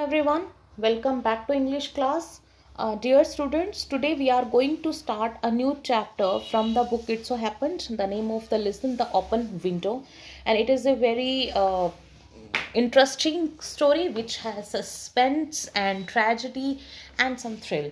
everyone, welcome back to English class. Dear students, today we are going to start a new chapter from the book It So Happened. The name of the lesson, The Open Window, and it is a very interesting story which has suspense and tragedy and some thrill.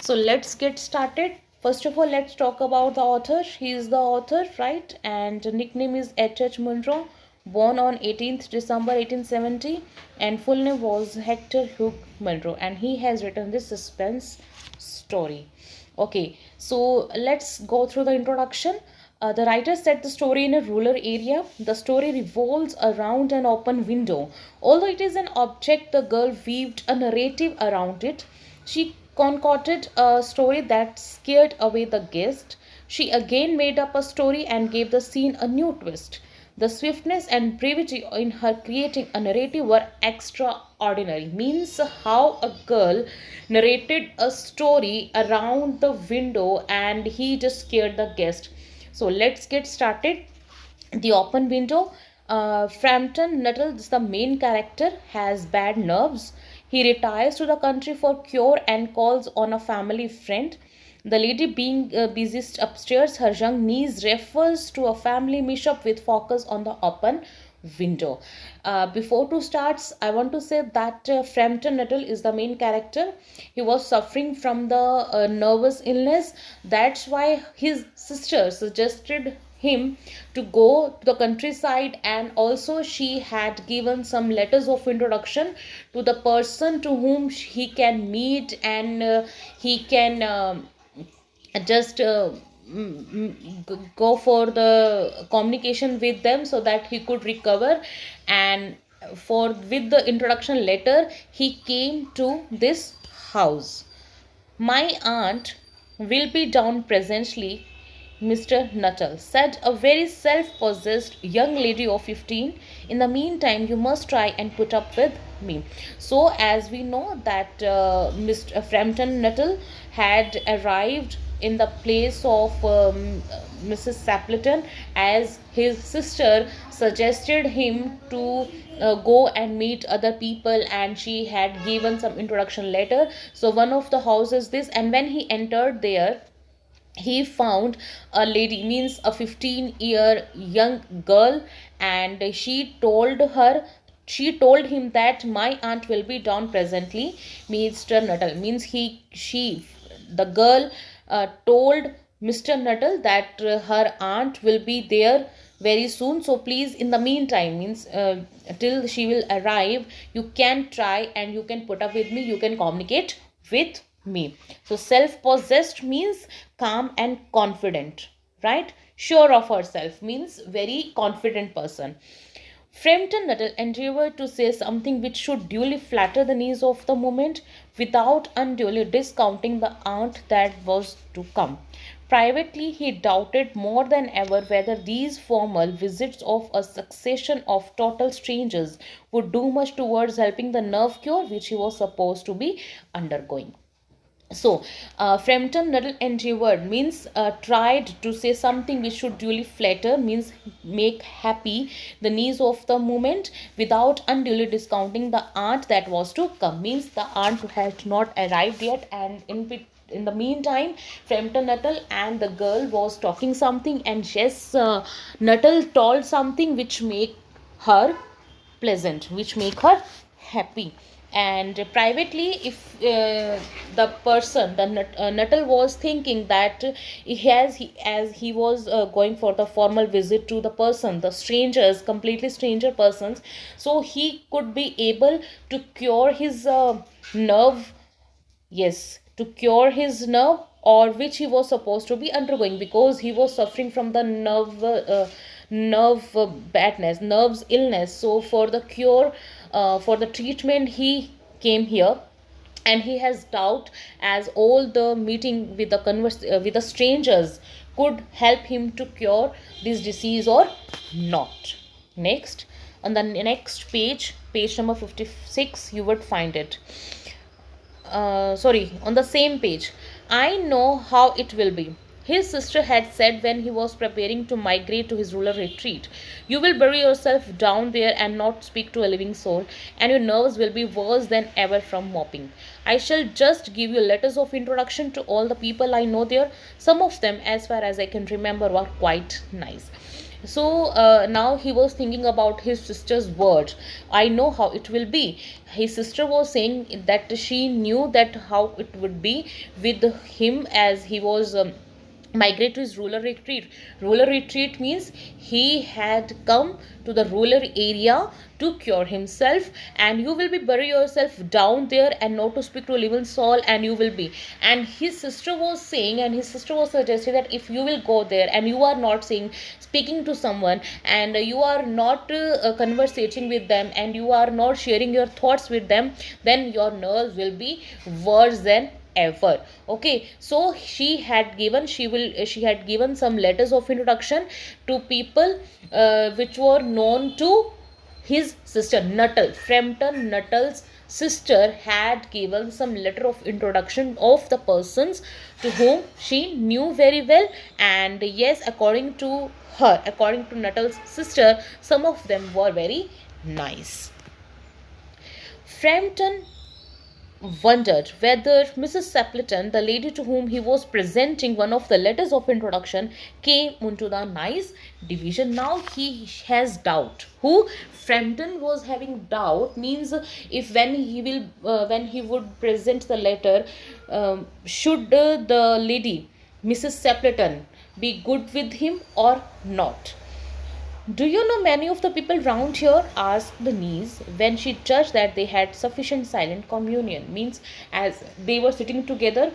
So let's get started. First of all, let's talk about the author. He is the author, right? And nickname is H.H. Munro, born on 18th December 1870, and full name was Hector Hugh Munro, and he has written this suspense story. Okay, so let's go through the introduction. The writer set the story in a rural area. The story revolves around an open window. Although it is an object, the girl weaved a narrative around it. She concocted a story that scared away the guest. She again made up a story and gave the scene a new twist. The swiftness and brevity in her creating a narrative were extraordinary. Means how a girl narrated a story around the window and he just scared the guest. So let's get started. The open window. Frampton Nuttall is the main character, has bad nerves. He retires to the country for cure and calls on a family friend. The lady being busy upstairs, her young niece refers to a family mishap with focus on the open window. Before to starts, I want to say that Frampton Nuttall is the main character. He was suffering from the nervous illness. That's why his sister suggested him to go to the countryside, and also she had given some letters of introduction to the person to whom he can meet, and he can just go for the communication with them so that he could recover. And for with the introduction letter he came to this house. My aunt will be down presently, Mr. Nuttall said, a very self-possessed young lady of 15. In the meantime, you must try and put up with me. So, as we know that Mr. Frampton Nuttall had arrived in the place of Mrs. Sapleton, as his sister suggested him to go and meet other people, and she had given some introduction letter. So one of the houses this, and when he entered there, he found a lady, means a 15-year young girl, and she told him that my aunt will be down presently. Mr. Nuttall, means the girl told Mr. Nuttall that her aunt will be there very soon, so please in the meantime, means till she will arrive, you can try and you can put up with me, you can communicate with me. So self-possessed means calm and confident, right? Sure of herself means very confident person. Frampton Nuttall endeavored to say something which should duly flatter the needs of the moment without unduly discounting the aunt that was to come. Privately, he doubted more than ever whether these formal visits of a succession of total strangers would do much towards helping the nerve cure which he was supposed to be undergoing. So, Frampton Nuttall endeavored means tried to say something which should duly flatter, means make happy the needs of the moment without unduly discounting the aunt that was to come. Means the aunt had not arrived yet, and in the meantime, Frampton Nuttall and the girl was talking something, and yes, Nuttall told something which make her pleasant, which make her happy. And privately, if the person, the Nuttall was thinking that as he was going for the formal visit to the person, the strangers, completely stranger persons, so he could be able to cure his nerve. Yes, to cure his nerve, or which he was supposed to be undergoing, because he was suffering from the nerve badness, nerves illness. So for the cure, for the treatment, he came here, and he has doubt as all the meeting with the with the strangers could help him to cure this disease or not. Next, on the next page, page number 56, you would find it. Sorry, on the same page. I know how it will be. his sister had said when he was preparing to migrate to his rural retreat. You will bury yourself down there and not speak to a living soul, and your nerves will be worse than ever from mopping. I shall just give you letters of introduction to all the people I know there. Some of them, as far as I can remember, were quite nice. So now he was thinking about his sister's words. I know how it will be. His sister was saying that she knew that how it would be with him as he was migrate to his rural retreat. Rural retreat means he had come to the rural area to cure himself, and you will be bury yourself down there and not to speak to a living soul, and you will be. And his sister was saying, and his sister was suggesting that if you will go there and you are not saying speaking to someone, and you are not conversating with them, and you are not sharing your thoughts with them, then your nerves will be worse than ever. Okay, so she had given some letters of introduction to people which were known to his sister Nuttall. Frampton Nuttall's sister had given some letter of introduction of the persons to whom she knew very well, and yes, according to Nuttall's sister, some of them were very nice. Frampton wondered whether Mrs. Sapleton, the lady to whom he was presenting one of the letters of introduction, came into the nice division. Now he has doubt. Who? Frampton was having doubt, means if when he would present the letter, should the lady Mrs. Sapleton be good with him or not? Do you know many of the people round here? Asked the niece when she judged that they had sufficient silent communion. Means as they were sitting together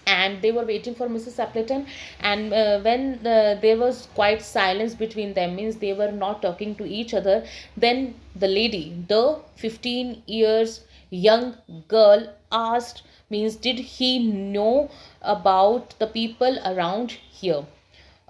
and they were waiting for Mrs. Appleton, and when there was quite silence between them, means they were not talking to each other, then the lady, the 15 years young girl, asked, means did he know about the people around here?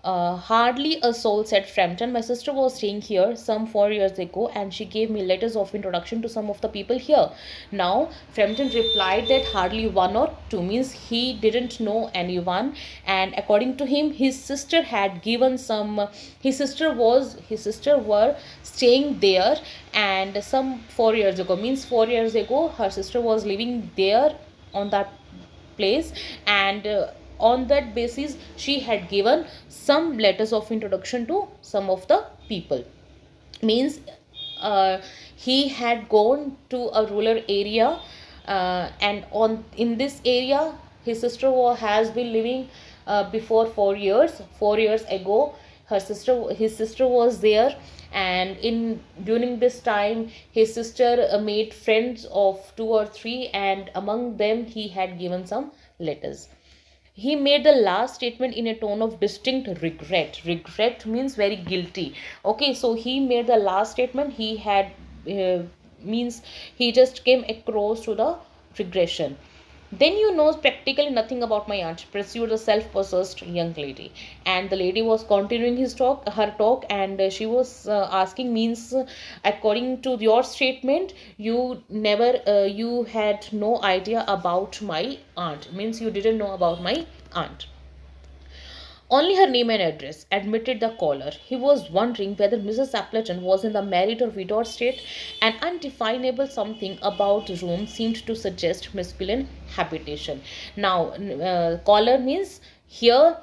Hardly a soul, said Frampton. My sister was staying here some 4 years ago, and she gave me letters of introduction to some of the people here. Now, Frampton replied that hardly one or two, means he didn't know anyone, and according to him, his sister had given some. His sister were staying there, and some 4 years ago, means 4 years ago, her sister was living there on that place, and on that basis she had given some letters of introduction to some of the people. Means he had gone to a rural area, and on in this area his sister has been living before 4 years. 4 years ago his sister was there, and in during this time his sister made friends of two or three, and among them he had given some letters. He made the last statement in a tone of distinct regret. Regret means very guilty. Okay, so he made the last statement. He had means he just came across to the regression. Then you know practically nothing about my aunt, pursued the self-possessed young lady. And the lady was continuing her talk, and she was asking, means according to your statement, you had no idea about my aunt. Means you didn't know about my aunt. Only her name and address, admitted the caller. He was wondering whether Mrs. Appleton was in the married or widowed state. An undefinable something about the room seemed to suggest masculine habitation. Now, caller means here,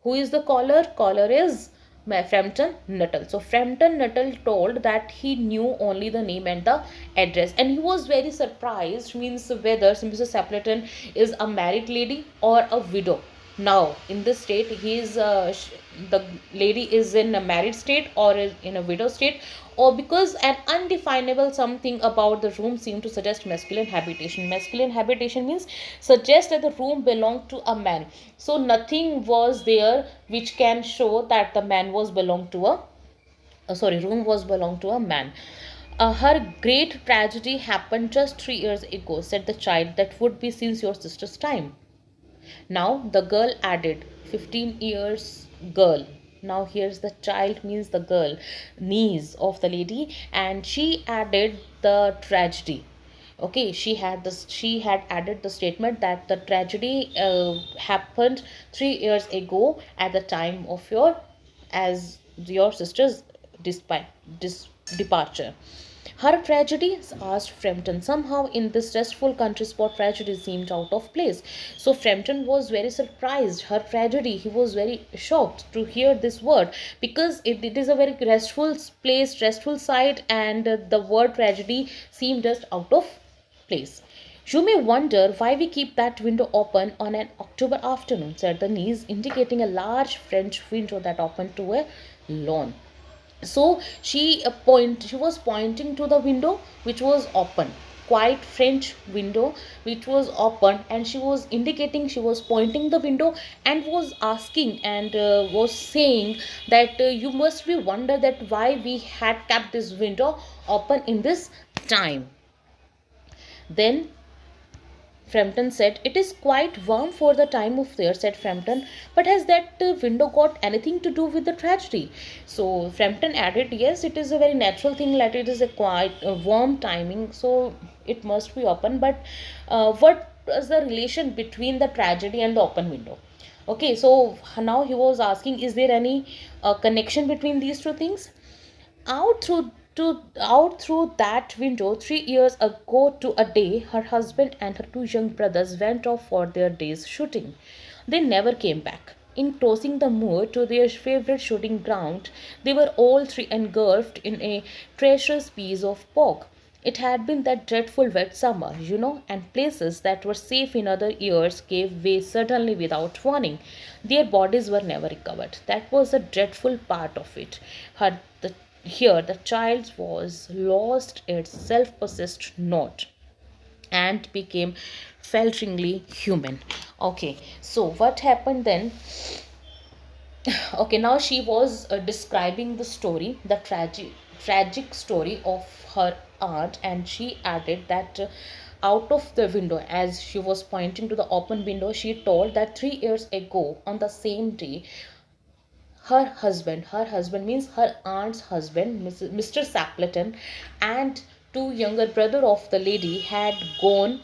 who is the caller? Caller is Frampton Nuttall. So Frampton Nuttall told that he knew only the name and the address, and he was very surprised, means whether Mrs. Appleton is a married lady or a widow. Now in this state the lady is in a married state or is in a widow state, or because an undefinable something about the room seemed to suggest masculine habitation. Masculine habitation means suggest that the room belonged to a man. So nothing was there which can show that the man was belonged to a room was belonged to a man. Her great tragedy happened just 3 years ago, said the child. That would be since your sister's time. Now the girl added, 15 years girl. Now here's the child, means the girl, niece of the lady, and she added the tragedy. Okay, she had added the statement that the tragedy happened 3 years ago at the time of your sister's despite dis- departure. Her tragedies, asked Frampton. Somehow, in this restful country spot, tragedy seemed out of place. So, Frampton was very surprised. Her tragedy, he was very shocked to hear this word because it is a very restful place, restful site, and the word tragedy seemed just out of place. You may wonder why we keep that window open on an October afternoon, said the niece, indicating a large French window that opened to a lawn. So she was pointing to the window which was open, quite French window which was open, and she was indicating, she was pointing the window and was asking and was saying that you must be wonder that why we had kept this window open in this time. Then Frampton said, "It is quite warm for the time of year," said Frampton. "But has that window got anything to do with the tragedy?" So Frampton added, "Yes, it is a very natural thing that it is a quite warm timing, so it must be open. But what is the relation between the tragedy and the open window?" Okay, so now he was asking, is there any connection between these two things? Out through that window 3 years ago to a day, her husband and her two young brothers went off for their day's shooting. They never came back. In crossing the moor to their favorite shooting ground, they were all three engulfed in a treacherous piece of bog. It had been that dreadful wet summer, and places that were safe in other years gave way suddenly without warning. Their bodies were never recovered. That was a dreadful part of it. Here, the child was lost its self possessed note and became falteringly human. Okay, so what happened then? Okay, now she was describing the story, the tragic story of her aunt, and she added that out of the window, as she was pointing to the open window, she told that 3 years ago on the same day, her husband means her aunt's husband, Mr. Sapleton, and two younger brother of the lady had gone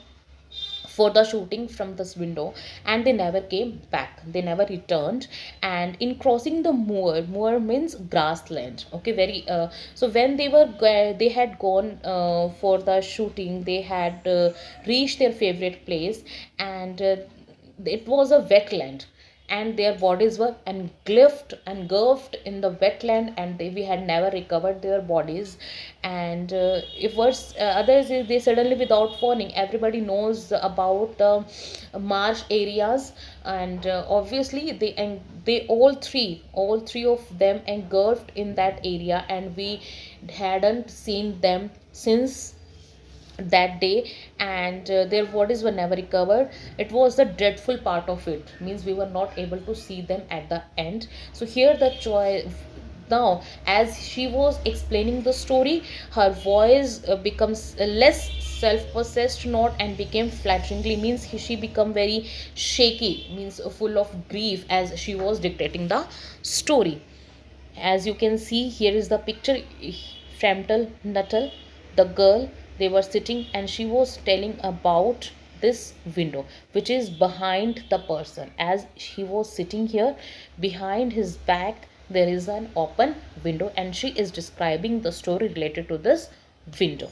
for the shooting from this window, and they never came back, they never returned. And in crossing the moor means grassland. Okay, very so when they had gone for the shooting, they had reached their favorite place, and it was a wetland, and their bodies were engulfed in the wetland, and we had never recovered their bodies. And if was others, they suddenly without warning, everybody knows about the marsh areas, and obviously they all three of them engulfed in that area, and we hadn't seen them since that day, and their bodies were never recovered. It was the dreadful part of it, means we were not able to see them at the end. So here the choice, now as she was explaining the story, her voice becomes less self-possessed note and became flatteringly, means she become very shaky, means full of grief as she was dictating the story. As you can see, here is the picture. Framtel Nuttall, the girl, they were sitting, and she was telling about this window which is behind the person. As he was sitting here, behind his back there is an open window, and she is describing the story related to this window.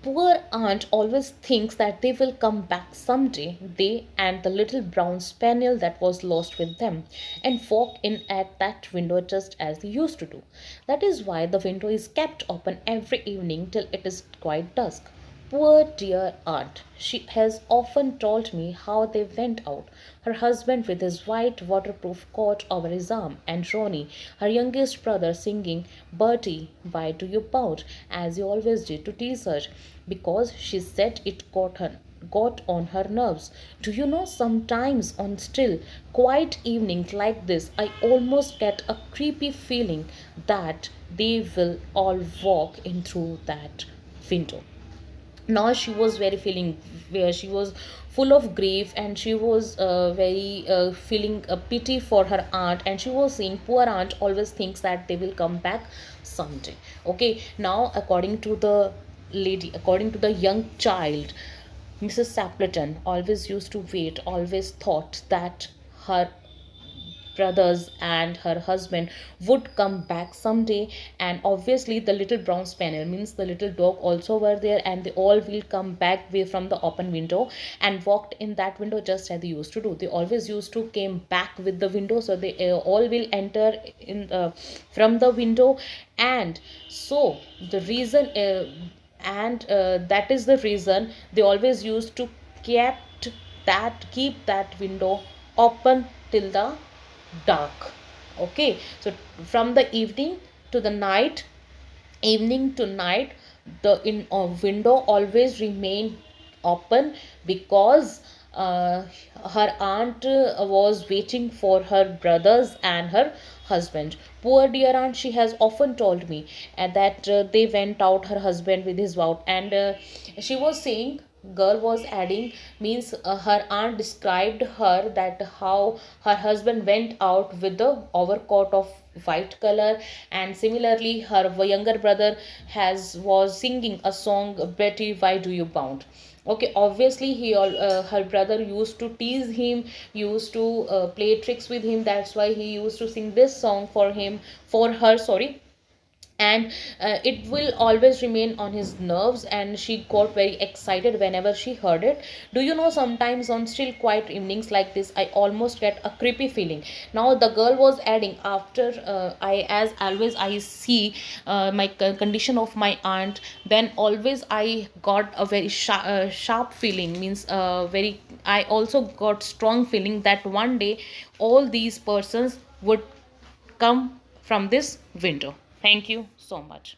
Poor aunt always thinks that they will come back someday, they and the little brown spaniel that was lost with them, and walk in at that window just as they used to do. That is why the window is kept open every evening till it is quite dusk. Poor dear aunt. She has often told me how they went out, her husband with his white waterproof coat over his arm, and Ronnie, her youngest brother, singing, "Bertie, why do you pout?" as he always did to tease her, because she said it got on her nerves. Do you know, sometimes on still, quiet evenings like this, I almost get a creepy feeling that they will all walk in through that window. Now she was very feeling, where she was full of grief, and she was very feeling a pity for her aunt, and she was saying poor aunt always thinks that they will come back someday. Okay, now according to the lady, according to the young child, Mrs. Sapleton always used to wait, always thought that her brothers and her husband would come back someday. And obviously the little brown spaniel, means the little dog, also were there, and they all will come back way from the open window and walked in that window just as they used to do. They always used to came back with the window, so they all will enter in from the window. And so the reason and that is the reason they always used to keep that window open till the dark. Okay, so from the evening to night, the in window always remain open, because uh, her aunt was waiting for her brothers and her husband. Poor dear aunt, she has often told me, and that they went out, her husband with his wife, and she was saying, girl was adding, means her aunt described her that how her husband went out with the overcoat of white color, and similarly her younger brother has was singing a song, Betty why do you bound. Okay, obviously her brother used to tease him, used to play tricks with him, that's why he used to sing this song for her, sorry. And it will always remain on his nerves, and she got very excited whenever she heard it. Do you know, sometimes on still quiet evenings like this, I almost get a creepy feeling. Now the girl was adding, after I as always I see my condition of my aunt, then always I got a very sharp feeling, means very, I also got strong feeling that one day all these persons would come from this window. Thank you so much.